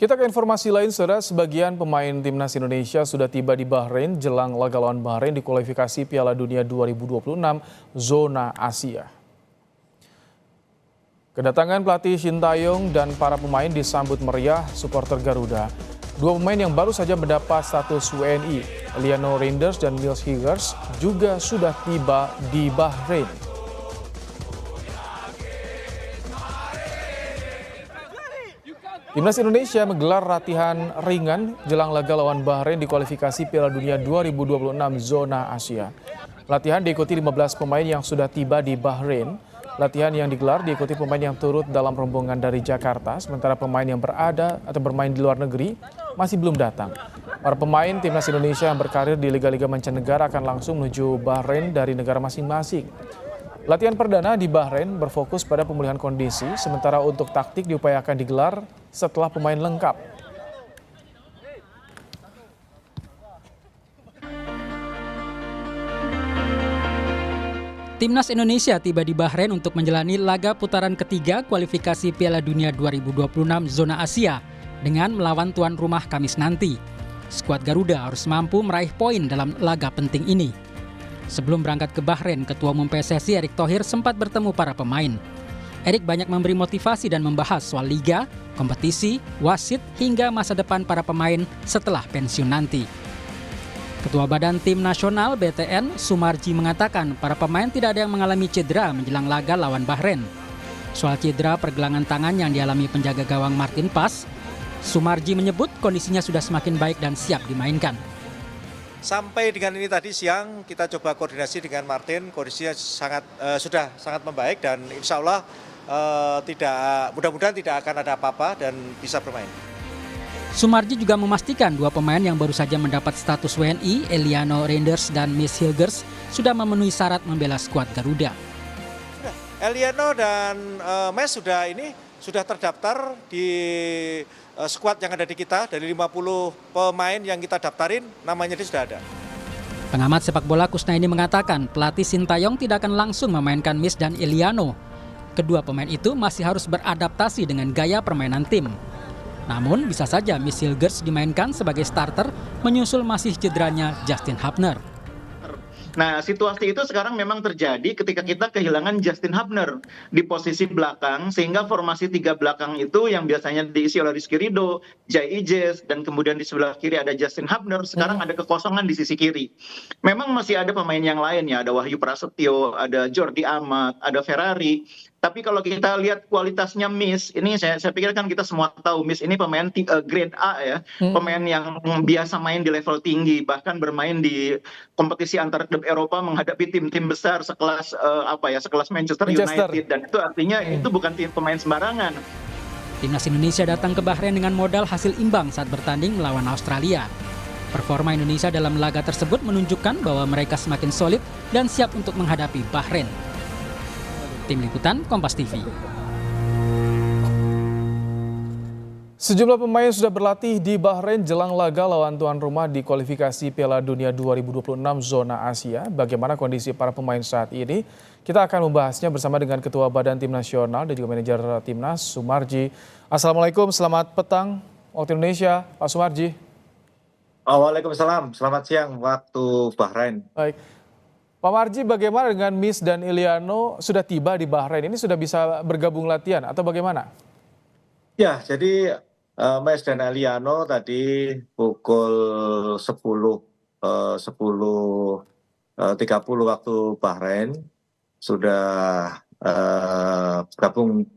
Kita ke informasi lain, saudara. Sebagian pemain timnas Indonesia sudah tiba di Bahrain jelang laga lawan Bahrain di kualifikasi Piala Dunia 2026 zona Asia. Kedatangan pelatih Sintayong dan para pemain disambut meriah supporter Garuda. Dua pemain yang baru saja mendapat status WNI, Eliano Reinders dan Niels Higgers, juga sudah tiba di Bahrain. Timnas Indonesia menggelar latihan ringan jelang laga lawan Bahrain di kualifikasi Piala Dunia 2026 zona Asia. Latihan diikuti 15 pemain yang sudah tiba di Bahrain. Latihan yang digelar diikuti pemain yang turut dalam rombongan dari Jakarta, sementara pemain yang berada atau bermain di luar negeri masih belum datang. Para pemain timnas Indonesia yang berkarir di liga-liga mancanegara akan langsung menuju Bahrain dari negara masing-masing. Latihan perdana di Bahrain berfokus pada pemulihan kondisi, sementara untuk taktik diupayakan digelar setelah pemain lengkap. Timnas Indonesia tiba di Bahrain untuk menjalani laga putaran ketiga kualifikasi Piala Dunia 2026 zona Asia dengan melawan tuan rumah Kamis nanti. Skuad Garuda harus mampu meraih poin dalam laga penting ini. Sebelum berangkat ke Bahrain, Ketua Umum PSSI Erick Thohir sempat bertemu para pemain. Erick banyak memberi motivasi dan membahas soal liga, kompetisi, wasit, hingga masa depan para pemain setelah pensiun nanti. Ketua Badan Tim Nasional BTN, Sumarji, mengatakan para pemain tidak ada yang mengalami cedera menjelang laga lawan Bahrain. Soal cedera pergelangan tangan yang dialami penjaga gawang Martin Pas, Sumarji menyebut kondisinya sudah semakin baik dan siap dimainkan. Sampai dengan ini tadi siang kita coba koordinasi dengan Martin, kondisinya sudah sangat membaik dan insya Allah mudah-mudahan tidak akan ada apa-apa dan bisa bermain. Sumarji juga memastikan dua pemain yang baru saja mendapat status WNI, Eliano Reinders dan Niels Higgers, sudah memenuhi syarat membela skuad Garuda. Eliano dan Mes sudah terdaftar di skuad yang ada di kita. Dari 50 pemain yang kita daftarin, namanya dia sudah ada. Pengamat sepak bola Kusnaini mengatakan pelatih Sintayong tidak akan langsung memainkan Mes dan Eliano. Kedua pemain itu masih harus beradaptasi dengan gaya permainan tim. Namun bisa saja Niels Higgers dimainkan sebagai starter menyusul masih cederanya Justin Hubner. Nah, situasi itu sekarang memang terjadi ketika kita kehilangan Justin Hubner di posisi belakang, sehingga formasi tiga belakang itu yang biasanya diisi oleh Rizky Ridho, Jai Ijes, dan kemudian di sebelah kiri ada Justin Hubner, sekarang ada kekosongan di sisi kiri. Memang masih ada pemain yang lain ya, ada Wahyu Prasetyo, ada Jordi Amat, ada Ferrari. Tapi kalau kita lihat kualitasnya Miss, ini saya pikir kan kita semua tahu Miss ini pemain grade A ya, pemain yang biasa main di level tinggi, bahkan bermain di kompetisi antar klub Eropa menghadapi tim-tim besar sekelas sekelas Manchester United, dan itu artinya itu bukan tim pemain sembarangan. Timnas Indonesia datang ke Bahrain dengan modal hasil imbang saat bertanding melawan Australia. Performa Indonesia dalam laga tersebut menunjukkan bahwa mereka semakin solid dan siap untuk menghadapi Bahrain. Tim Liputan Kompas TV. Sejumlah pemain sudah berlatih di Bahrain jelang laga lawan tuan rumah di kualifikasi Piala Dunia 2026 zona Asia. Bagaimana kondisi para pemain saat ini? Kita akan membahasnya bersama dengan Ketua Badan Tim Nasional dan juga Manajer Timnas, Sumarji. Assalamualaikum, selamat petang waktu Indonesia, Pak Sumarji. Waalaikumsalam, selamat siang waktu Bahrain. Baik. Pak Marji, bagaimana dengan Mis dan Eliano sudah tiba di Bahrain? Ini sudah bisa bergabung latihan atau bagaimana? Ya, jadi Mes dan Eliano tadi pukul 10.30 waktu Bahrain sudah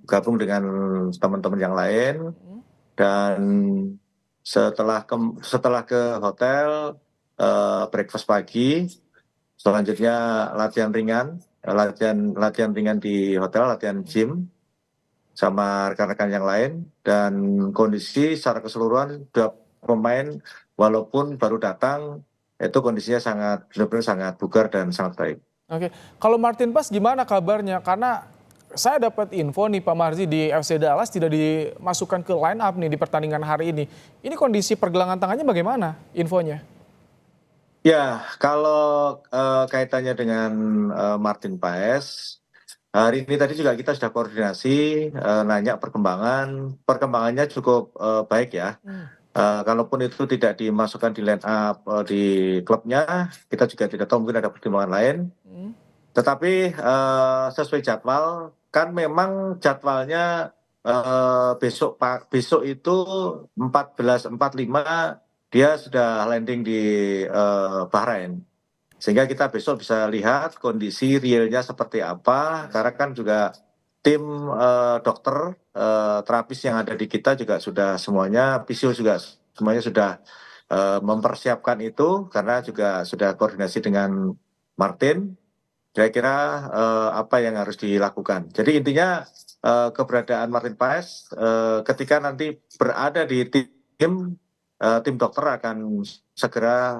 gabung dengan teman-teman yang lain, dan setelah ke hotel breakfast pagi. Selanjutnya latihan ringan di hotel, latihan gym sama rekan-rekan yang lain, dan kondisi secara keseluruhan dua pemain walaupun baru datang itu kondisinya benar-benar sangat bugar dan sangat baik. Oke, kalau Martin Pas gimana kabarnya? Karena saya dapat info nih Pak Marji, di FC Dallas tidak dimasukkan ke line up nih di pertandingan hari ini. Ini kondisi pergelangan tangannya bagaimana infonya? Ya, kalau kaitannya dengan Martin Paes, hari ini tadi juga kita sudah koordinasi, nanya perkembangannya cukup baik ya. Kalaupun itu tidak dimasukkan di line up di klubnya, kita juga tidak tahu mungkin ada pertimbangan lain. Tetapi sesuai jadwal, kan memang jadwalnya besok itu 14.45 dia sudah landing di Bahrain. Sehingga kita besok bisa lihat kondisi realnya seperti apa, karena kan juga tim dokter terapis yang ada di kita juga sudah semuanya, fisio juga semuanya sudah mempersiapkan itu, karena juga sudah koordinasi dengan Martin. Kira-kira apa yang harus dilakukan. Jadi intinya keberadaan Martin Paes ketika nanti berada di tim dokter akan segera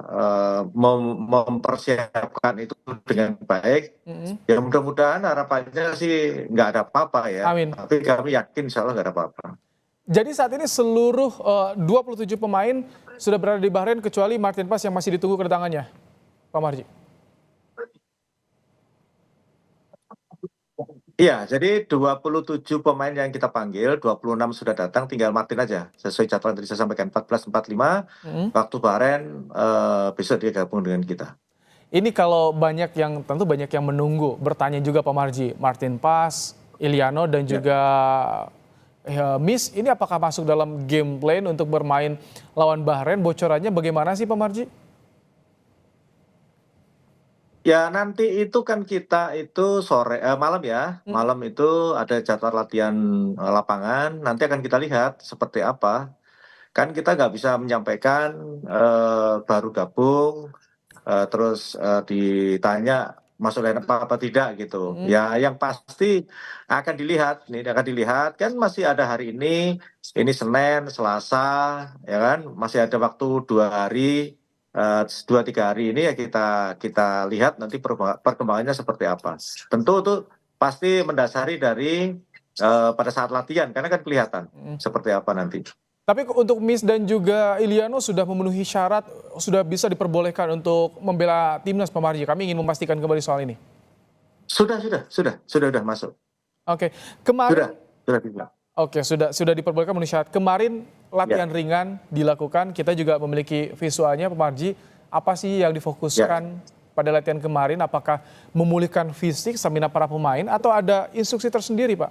mempersiapkan itu dengan baik. Ya mudah-mudahan harapannya sih nggak ada apa-apa ya. Amin. Tapi kami yakin insya Allah nggak ada apa-apa. Jadi saat ini seluruh 27 pemain sudah berada di Bahrain kecuali Martin Paes yang masih ditunggu kedatangannya, Pak Marji. Iya, jadi 27 pemain yang kita panggil, 26 sudah datang, tinggal Martin aja. Sesuai jadwal yang tadi saya sampaikan, 14.45, waktu Bahrain, besok dia gabung dengan kita. Ini kalau tentu banyak yang menunggu, bertanya juga Pak Marji, Martin Paes, Iliano dan juga Miss, ini apakah masuk dalam game plan untuk bermain lawan Bahrain? Bocorannya bagaimana sih Pak Marji? Ya nanti itu kan kita itu malam ya, malam itu ada jadwal latihan lapangan, nanti akan kita lihat seperti apa. Kan kita nggak bisa menyampaikan baru gabung, terus ditanya masuk line up apa tidak gitu. Ya yang pasti akan dilihat kan masih ada hari ini Senin, Selasa, ya kan masih ada waktu 2 hari. 2-3 hari ini ya kita lihat nanti perkembangannya seperti apa. Tentu itu pasti mendasari dari pada saat latihan karena kan kelihatan seperti apa nanti. Tapi untuk Miss dan juga Iliano sudah memenuhi syarat, sudah bisa diperbolehkan untuk membela timnas Pak Marji. Kami ingin memastikan kembali soal ini. Sudah masuk. Oke, kemarin Sudah bisa. Oke, sudah diperbolehkan memenuhi syarat. Kemarin latihan ringan dilakukan, kita juga memiliki visualnya Pak Marji. Apa sih yang difokuskan pada latihan kemarin? Apakah memulihkan fisik, stamina para pemain, atau ada instruksi tersendiri Pak?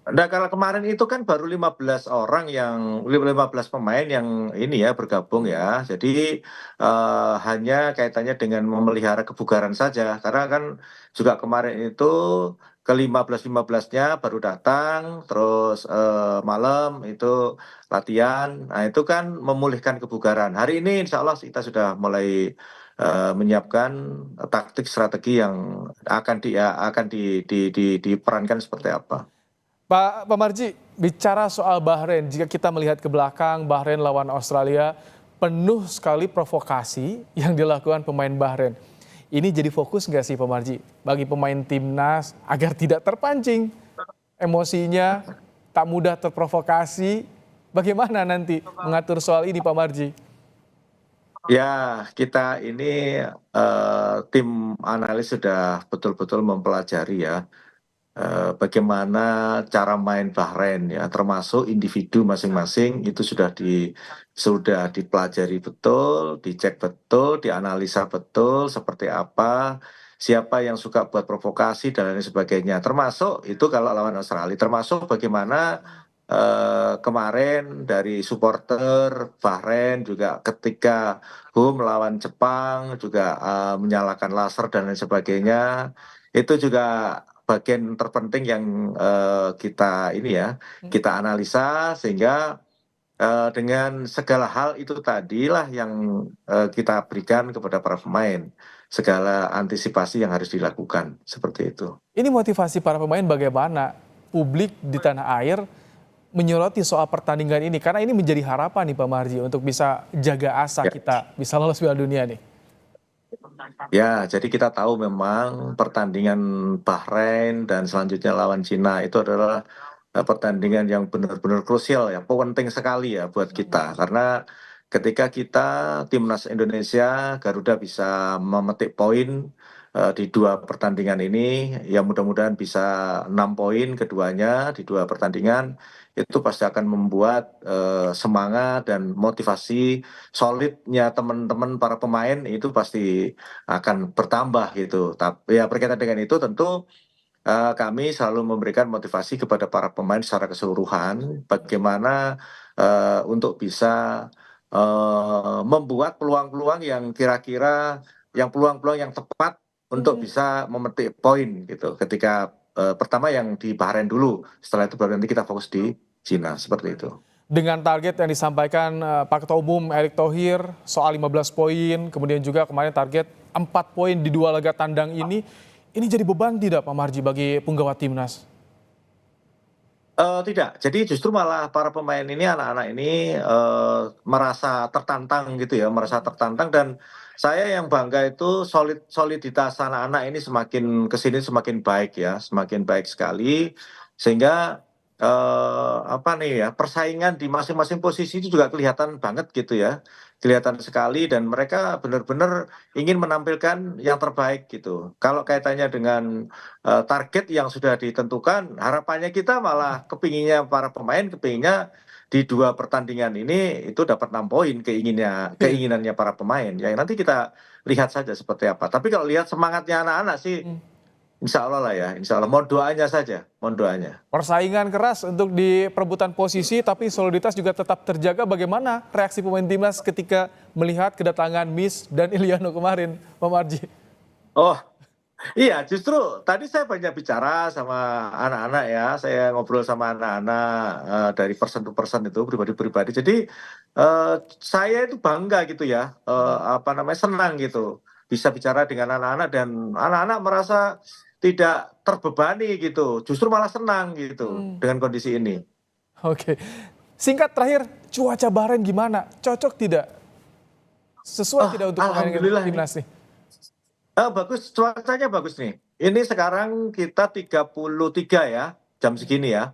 Nah, kalau kemarin itu kan baru 15 pemain yang ini ya bergabung ya. Jadi hanya kaitannya dengan memelihara kebugaran saja. Karena kan juga kemarin itu ke-15-15-nya baru datang, terus malam itu latihan. Nah itu kan memulihkan kebugaran. Hari ini insya Allah kita sudah mulai menyiapkan taktik strategi yang akan diperankan seperti apa. Pak Marji, bicara soal Bahrain, jika kita melihat ke belakang, Bahrain lawan Australia, penuh sekali provokasi yang dilakukan pemain Bahrain. Ini jadi fokus nggak sih Pak Marji bagi pemain timnas agar tidak terpancing emosinya, tak mudah terprovokasi? Bagaimana nanti mengatur soal ini Pak Marji? Ya, kita ini tim analis sudah betul-betul mempelajari ya. Bagaimana cara main Bahrain ya, termasuk individu masing-masing itu sudah dipelajari betul, dicek betul, dianalisa betul seperti apa, siapa yang suka buat provokasi dan lain sebagainya. Termasuk itu kalau lawan Australia, termasuk bagaimana kemarin dari supporter Bahrain juga ketika melawan Jepang juga menyalakan laser dan lain sebagainya, itu juga bagian terpenting yang kita analisa sehingga dengan segala hal itu tadilah yang kita berikan kepada para pemain, segala antisipasi yang harus dilakukan seperti itu. Ini motivasi para pemain bagaimana publik di tanah air menyoroti soal pertandingan ini, karena ini menjadi harapan nih Pak Marji untuk bisa jaga asa kita bisa lolos Piala Dunia nih. Ya, jadi kita tahu memang pertandingan Bahrain dan selanjutnya lawan Cina itu adalah pertandingan yang benar-benar krusial ya, penting sekali ya buat kita. Karena ketika kita timnas Indonesia, Garuda bisa memetik poin di 2 pertandingan ini. Ya mudah-mudahan bisa 6 poin keduanya di 2 pertandingan. Itu pasti akan membuat semangat dan motivasi solidnya teman-teman para pemain itu pasti akan bertambah gitu. Tapi ya berkaitan dengan itu tentu kami selalu memberikan motivasi kepada para pemain secara keseluruhan, bagaimana untuk bisa membuat peluang-peluang yang kira-kira yang peluang-peluang yang tepat untuk bisa memetik poin gitu. Ketika pertama yang di Bahrain dulu, setelah itu baru nanti kita fokus di Cina seperti itu. Dengan target yang disampaikan Pak Ketua Umum Erick Thohir soal 15 poin, kemudian juga kemarin target 4 poin di 2 laga tandang ini jadi beban tidak Pak Marji bagi punggawa timnas? Tidak, jadi justru malah para pemain ini, anak-anak ini merasa tertantang gitu ya, merasa tertantang dan saya yang bangga itu soliditas anak-anak ini semakin kesini semakin baik ya, semakin baik sekali sehingga apa nih ya, persaingan di masing-masing posisi itu juga kelihatan banget gitu ya, kelihatan sekali dan mereka benar-benar ingin menampilkan yang terbaik gitu. Kalau kaitannya dengan target yang sudah ditentukan, harapannya kita malah kepinginnya para pemain kepinginnya di 2 pertandingan ini itu dapat 6 poin keinginannya para pemain. Ya nanti kita lihat saja seperti apa. Tapi kalau lihat semangatnya anak-anak sih, insya Allah lah ya, insya Allah. Mohon doanya saja, mohon doanya. Persaingan keras untuk di perebutan posisi, tapi soliditas juga tetap terjaga. Bagaimana reaksi pemain timnas ketika melihat kedatangan Miss dan Iliano kemarin, Pak Marji? Oh, iya, justru tadi saya banyak bicara sama anak-anak ya, saya ngobrol sama anak-anak dari person to person itu pribadi-pribadi. Jadi saya itu bangga gitu ya, apa namanya senang gitu bisa bicara dengan anak-anak dan anak-anak merasa tidak terbebani gitu, justru malah senang gitu dengan kondisi ini. Oke, singkat terakhir, cuaca Bahrain gimana? Cocok tidak? Sesuai tidak untuk pemain Alhamdulillah ini. timnas nih? Bagus, cuacanya bagus nih. Ini sekarang kita 33 ya, jam segini ya.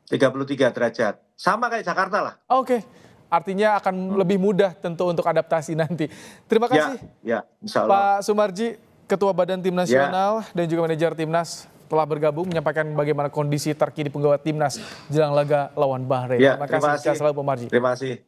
33 derajat. Sama kayak Jakarta lah. Oke, artinya akan lebih mudah tentu untuk adaptasi nanti. Terima kasih Ya, insya Allah. Pak Sumarji, Ketua Badan Tim Nasional dan juga manajer Timnas telah bergabung menyampaikan bagaimana kondisi terkini penggawa Timnas jelang laga lawan Bahrain. Ya, Terima kasih. Sehat selalu Pak Marji. Terima kasih.